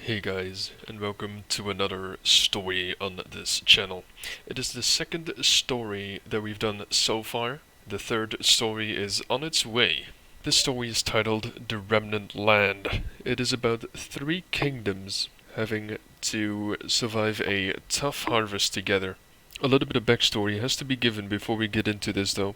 Hey guys, and welcome to another story on this channel. It is the second story that we've done so far. The third story is on its way. This story is titled The Remnant Land. It is about three kingdoms having to survive a tough harvest together. A little bit of backstory has to be given before we get into this though.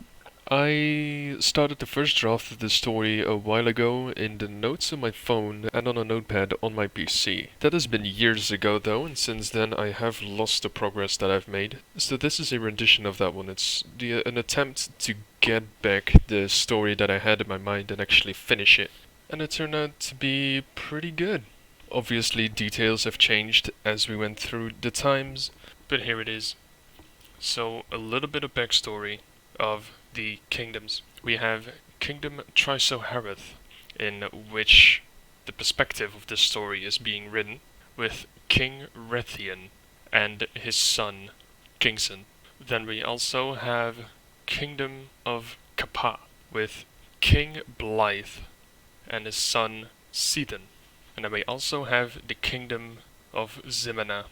I started the first draft of this story a while ago in the notes on my phone and on a notepad on my PC. That has been years ago though, and since then I have lost the progress that I've made. So this is a rendition of that one. It's an attempt to get back the story that I had in my mind and actually finish it. And it turned out to be pretty good. Obviously details have changed as we went through the times, but here it is. So a little bit of backstory of the kingdoms. We have Kingdom Trisohareth, in which the perspective of this story is being written, with King Rethian and his son Kingson. Then we also have Kingdom of Kappa, with King Blythe and his son Sethan. And then we also have the Kingdom of Zimena,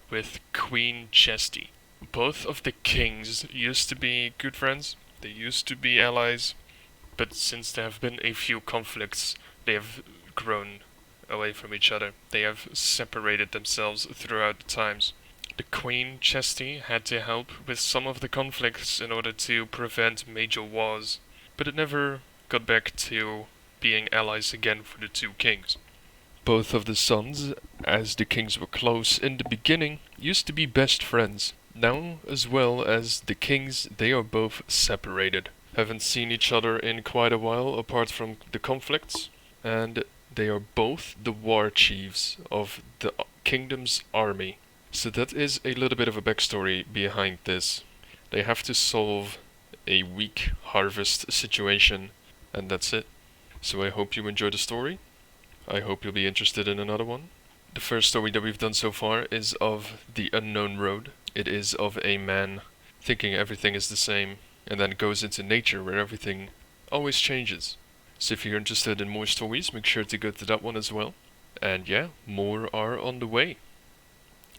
with Queen Chesty. Both of the kings used to be good friends. They used to be allies, but since there have been a few conflicts, they have grown away from each other. They have separated themselves throughout the times. The Queen Chesty had to help with some of the conflicts in order to prevent major wars, but it never got back to being allies again for the two kings. Both of the sons, as the kings were close in the beginning, used to be best friends. Now, as well as the kings, they are both separated. Haven't seen each other in quite a while, apart from the conflicts. And they are both the war chiefs of the kingdom's army. So that is a little bit of a backstory behind this. They have to solve a weak harvest situation, and that's it. So I hope you enjoy the story. I hope you'll be interested in another one. The first story that we've done so far is of the unknown road. It is of a man thinking everything is the same, and then goes into nature where everything always changes. So if you're interested in more stories, make sure to go to that one as well. And yeah, more are on the way.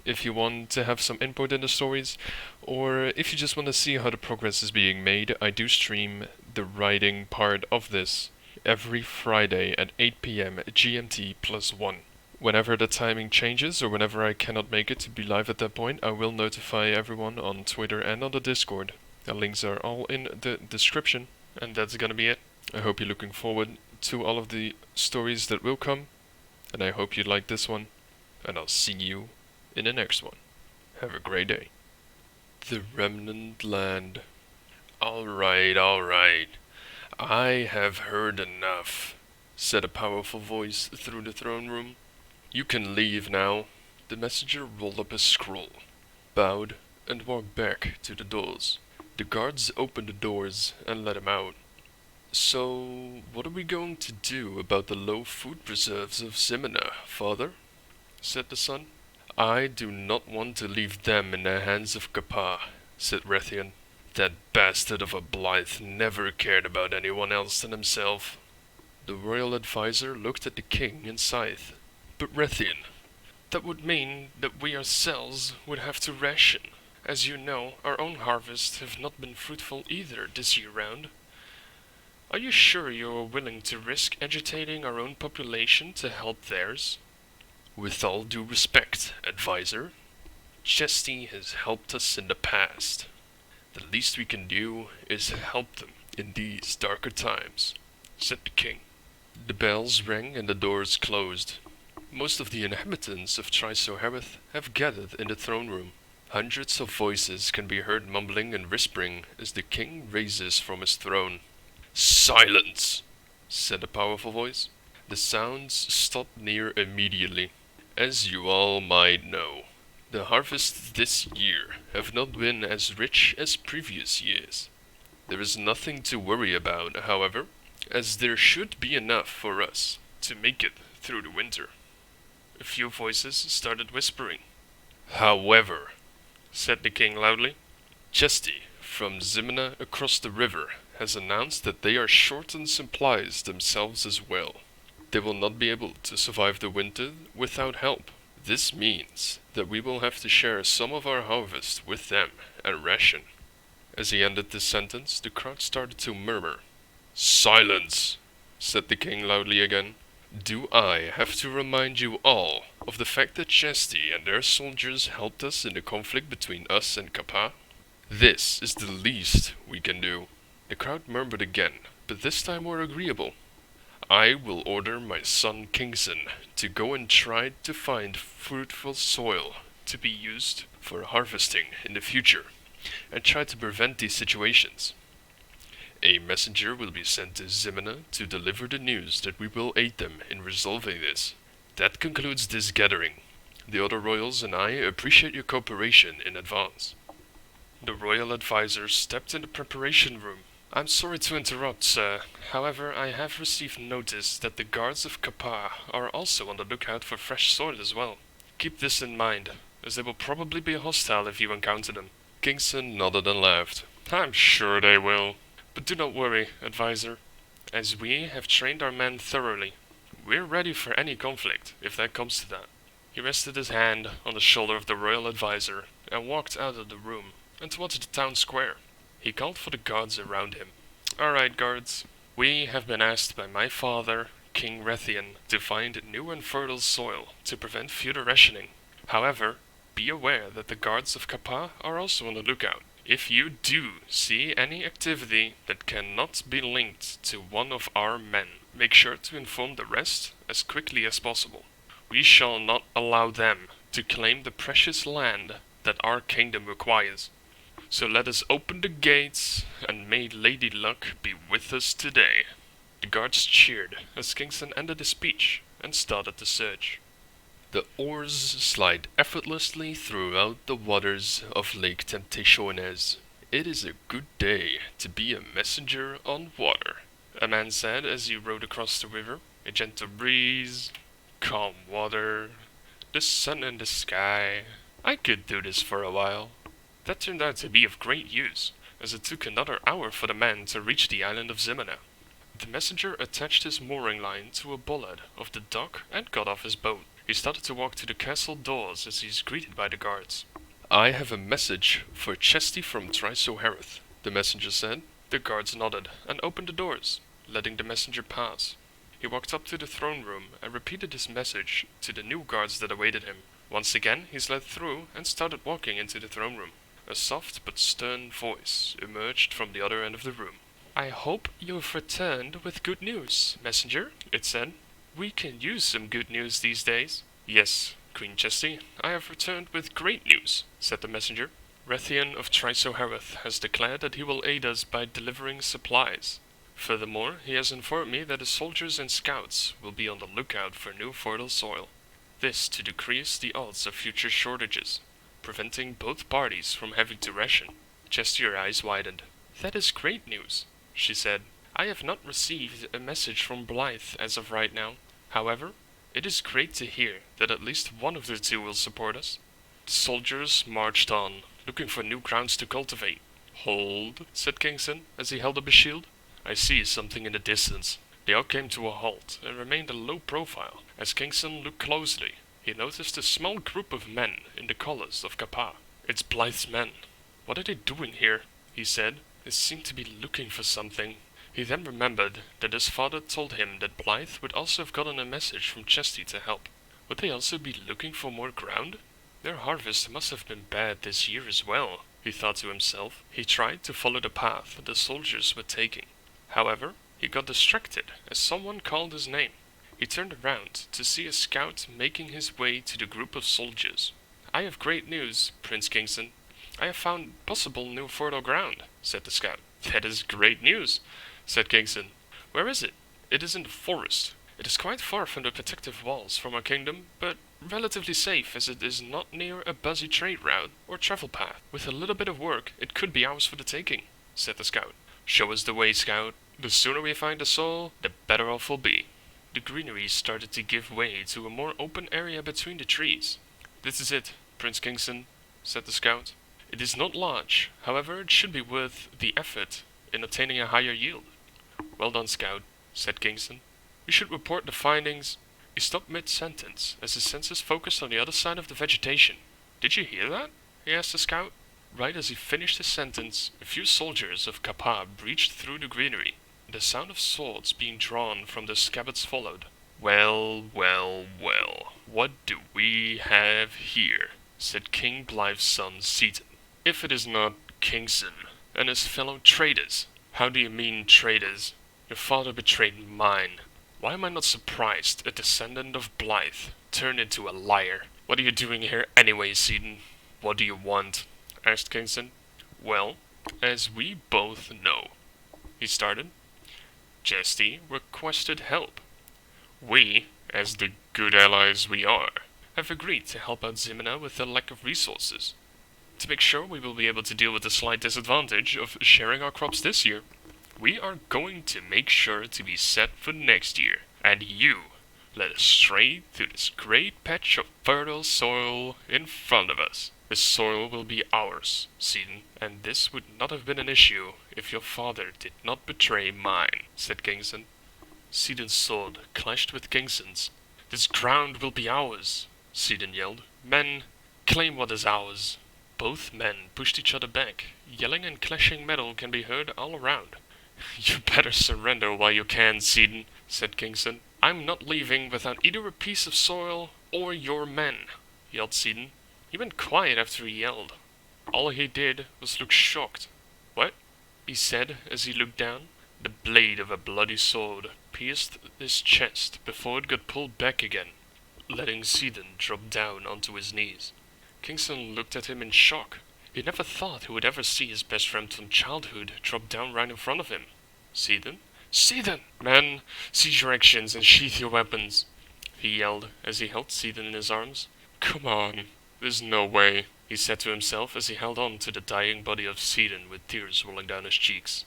If you want to have some input in the stories, or if you just want to see how the progress is being made, I do stream the writing part of this every Friday at 8 PM GMT +1. Whenever the timing changes, or whenever I cannot make it to be live at that point, I will notify everyone on Twitter and on the Discord. The links are all in the description, and that's gonna be it. I hope you're looking forward to all of the stories that will come, and I hope you like this one, and I'll see you in the next one. Have a great day. The Remnant Land. Alright. I have heard enough, said a powerful voice through the throne room. You can leave now. The messenger rolled up his scroll, bowed, and walked back to the doors. The guards opened the doors and let him out. So, what are we going to do about the low food reserves of Zimena, father? Said the son. I do not want to leave them in the hands of Kappa, said Rethian. That bastard of a Blythe never cared about anyone else than himself. The royal advisor looked at the king and sighed. But Rethian, that would mean that we ourselves would have to ration. As you know, our own harvests have not been fruitful either this year round. Are you sure you are willing to risk agitating our own population to help theirs? With all due respect, advisor, Chesty has helped us in the past. The least we can do is help them in these darker times, said the king. The bells rang and the doors closed. Most of the inhabitants of Trisohareth have gathered in the throne room. Hundreds of voices can be heard mumbling and whispering as the king raises from his throne. Silence, said a powerful voice. The sounds stopped near immediately. As you all might know, the harvests this year have not been as rich as previous years. There is nothing to worry about, however, as there should be enough for us to make it through the winter. A few voices started whispering. However, said the king loudly, Chesty from Zimena across the river has announced that they are short on supplies themselves as well. They will not be able to survive the winter without help. This means that we will have to share some of our harvest with them and ration. As he ended this sentence, the crowd started to murmur. Silence, said the king loudly again. Do I have to remind you all of the fact that Chesty and their soldiers helped us in the conflict between us and Kappa? This is the least we can do. The crowd murmured again, but this time more agreeable. I will order my son Kingston to go and try to find fruitful soil to be used for harvesting in the future, and try to prevent these situations. A messenger will be sent to Zimina to deliver the news that we will aid them in resolving this. That concludes this gathering. The other royals and I appreciate your cooperation in advance. The royal advisor stepped in the preparation room. I'm sorry to interrupt, sir. However, I have received notice that the guards of Kappa are also on the lookout for fresh soil as well. Keep this in mind, as they will probably be hostile if you encounter them. Kingston nodded and laughed. I'm sure they will. But do not worry, advisor, as we have trained our men thoroughly. We're ready for any conflict, if that comes to that. He rested his hand on the shoulder of the royal advisor and walked out of the room and towards the town square. He called for the guards around him. Alright, guards. We have been asked by my father, King Rethian, to find new and fertile soil to prevent future rationing. However, be aware that the guards of Kappa are also on the lookout. If you do see any activity that cannot be linked to one of our men, make sure to inform the rest as quickly as possible. We shall not allow them to claim the precious land that our kingdom requires. So let us open the gates, and may Lady Luck be with us today. The guards cheered as Kingston ended his speech and started the search. The oars slide effortlessly throughout the waters of Lake Temptationes. It is a good day to be a messenger on water, a man said as he rowed across the river. A gentle breeze, calm water, the sun in the sky. I could do this for a while. That turned out to be of great use, as it took another hour for the man to reach the island of Zimina. The messenger attached his mooring line to a bollard of the dock and got off his boat. He started to walk to the castle doors as he is greeted by the guards. I have a message for Chesty from Trisohareth, the messenger said. The guards nodded and opened the doors, letting the messenger pass. He walked up to the throne room and repeated his message to the new guards that awaited him. Once again he slid through and started walking into the throne room. A soft but stern voice emerged from the other end of the room. I hope you have returned with good news, messenger, it said. We can use some good news these days. Yes, Queen Chesty, I have returned with great news, said the messenger. Rethian of Trisohareth has declared that he will aid us by delivering supplies. Furthermore, he has informed me that his soldiers and scouts will be on the lookout for new fertile soil. This to decrease the odds of future shortages, preventing both parties from having to ration. Chesty's eyes widened. That is great news, she said. I have not received a message from Blythe as of right now. However, it is great to hear that at least one of the two will support us. The soldiers marched on, looking for new grounds to cultivate. Hold, said Kingston, as he held up his shield. I see something in the distance. They all came to a halt and remained a low profile. As Kingston looked closely, he noticed a small group of men in the colors of Kappa. It's Blythe's men. What are they doing here? He said. They seem to be looking for something. He then remembered that his father told him that Blythe would also have gotten a message from Chesty to help. Would they also be looking for more ground? Their harvest must have been bad this year as well, he thought to himself. He tried to follow the path the soldiers were taking. However, he got distracted as someone called his name. He turned around to see a scout making his way to the group of soldiers. I have great news, Prince Kingston. I have found possible new fertile ground, said the scout. That is great news, said Kingston. Where is it? It is in the forest. It is quite far from the protective walls from our kingdom, but relatively safe as it is not near a busy trade route or travel path. With a little bit of work, it could be ours for the taking, said the scout. Show us the way, scout. The sooner we find the soil, the better off we'll be. The greenery started to give way to a more open area between the trees. This is it, Prince Kingston, said the scout. It is not large, however it should be worth the effort in obtaining a higher yield. Well done, scout, said Kingston. We should report the findings. He stopped mid-sentence, as his senses focused on the other side of the vegetation. Did you hear that? He asked the scout. Right as he finished his sentence, a few soldiers of Kappa breached through the greenery. The sound of swords being drawn from the scabbards followed. Well, well, well, what do we have here? Said King Blythe's son, Seaton. If it is not Kingston and his fellow traitors. How do you mean traitors? Your father betrayed mine. Why am I not surprised a descendant of Blythe turned into a liar? What are you doing here anyway, Seaton? What do you want? Asked Kingston. Well, as we both know, he started, Jesty requested help. We, as the good allies we are, have agreed to help out Ximena with the lack of resources. To make sure we will be able to deal with the slight disadvantage of sharing our crops this year, we are going to make sure to be set for next year. And you led us straight through this great patch of fertile soil in front of us. This soil will be ours, Seaton, and this would not have been an issue if your father did not betray mine, said Kingston. Seaton's sword clashed with Kingston's. This ground will be ours, Seaton yelled. Men, claim what is ours. Both men pushed each other back. Yelling and clashing metal can be heard all around. You better surrender while you can, Seaton, said Kingston. I'm not leaving without either a piece of soil or your men, yelled Seaton. He went quiet after he yelled. All he did was look shocked. What? He said as he looked down. The blade of a bloody sword pierced his chest before it got pulled back again, letting Seaton drop down onto his knees. Kingston looked at him in shock. He never thought he would ever see his best friend from childhood drop down right in front of him. Seaton? Seaton! Man, cease your actions and sheath your weapons, he yelled as he held Seaton in his arms. Come on, there's no way, he said to himself as he held on to the dying body of Seaton with tears rolling down his cheeks.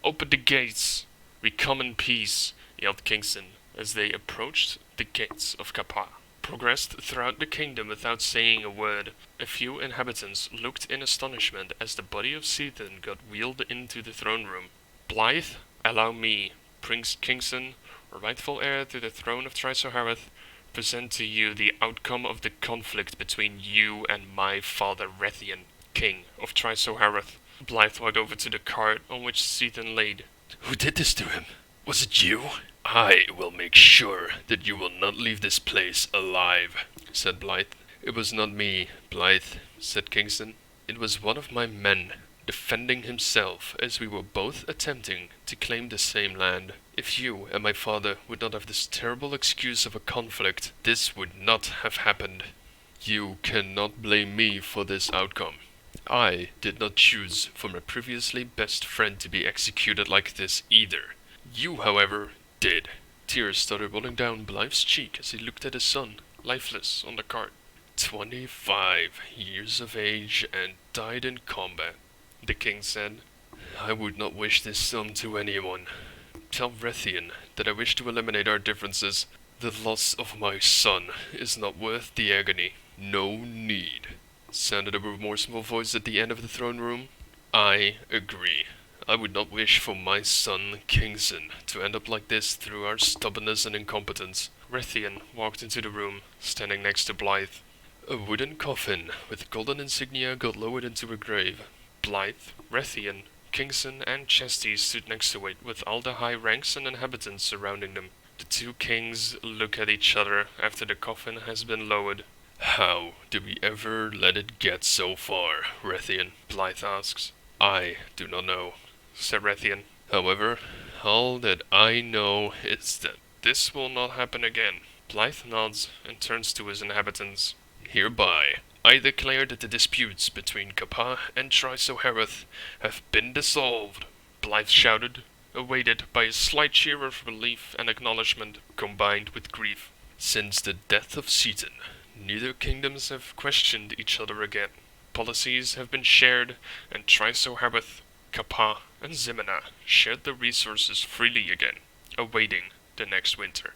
Open the gates! We come in peace, yelled Kingston as they approached the gates of Kappa. Progressed throughout the kingdom without saying a word. A few inhabitants looked in astonishment as the body of Seaton got wheeled into the throne room. Blythe, allow me, Prince Kingston, rightful heir to the throne of Trisoharath, present to you the outcome of the conflict between you and my father Rethian, King of Trisoharath. Blythe walked over to the cart on which Seaton laid. Who did this to him? Was it you? I will make sure that you will not leave this place alive, said Blythe. It was not me, Blythe, said Kingston. It was one of my men, defending himself as we were both attempting to claim the same land. If you and my father would not have this terrible excuse of a conflict, this would not have happened. You cannot blame me for this outcome. I did not choose for my previously best friend to be executed like this either. You, however, did. Tears started rolling down Blythe's cheek as he looked at his son, lifeless on the cart. 25 years of age and died in combat, the king said. I would not wish this to anyone. Tell Rethian that I wish to eliminate our differences. The loss of my son is not worth the agony. No need, sounded a remorseful voice at the end of the throne room. I agree. I would not wish for my son, Kingston, to end up like this through our stubbornness and incompetence. Rethian walked into the room, standing next to Blythe. A wooden coffin with golden insignia got lowered into a grave. Blythe, Rethian, Kingston, and Chesty stood next to it, with all the high ranks and inhabitants surrounding them. The two kings look at each other after the coffin has been lowered. How did we ever let it get so far, Rethian? Blythe asks. I do not know, said Rethian. However, all that I know is that this will not happen again. Blythe nods and turns to his inhabitants. Hereby, I declare that the disputes between Kappa and Trisoharath have been dissolved, Blythe shouted, awaited by a slight cheer of relief and acknowledgement combined with grief. Since the death of Seaton, neither kingdoms have questioned each other again. Policies have been shared, and Trisoharath, Kappa, and Ximena shared the resources freely again, awaiting the next winter.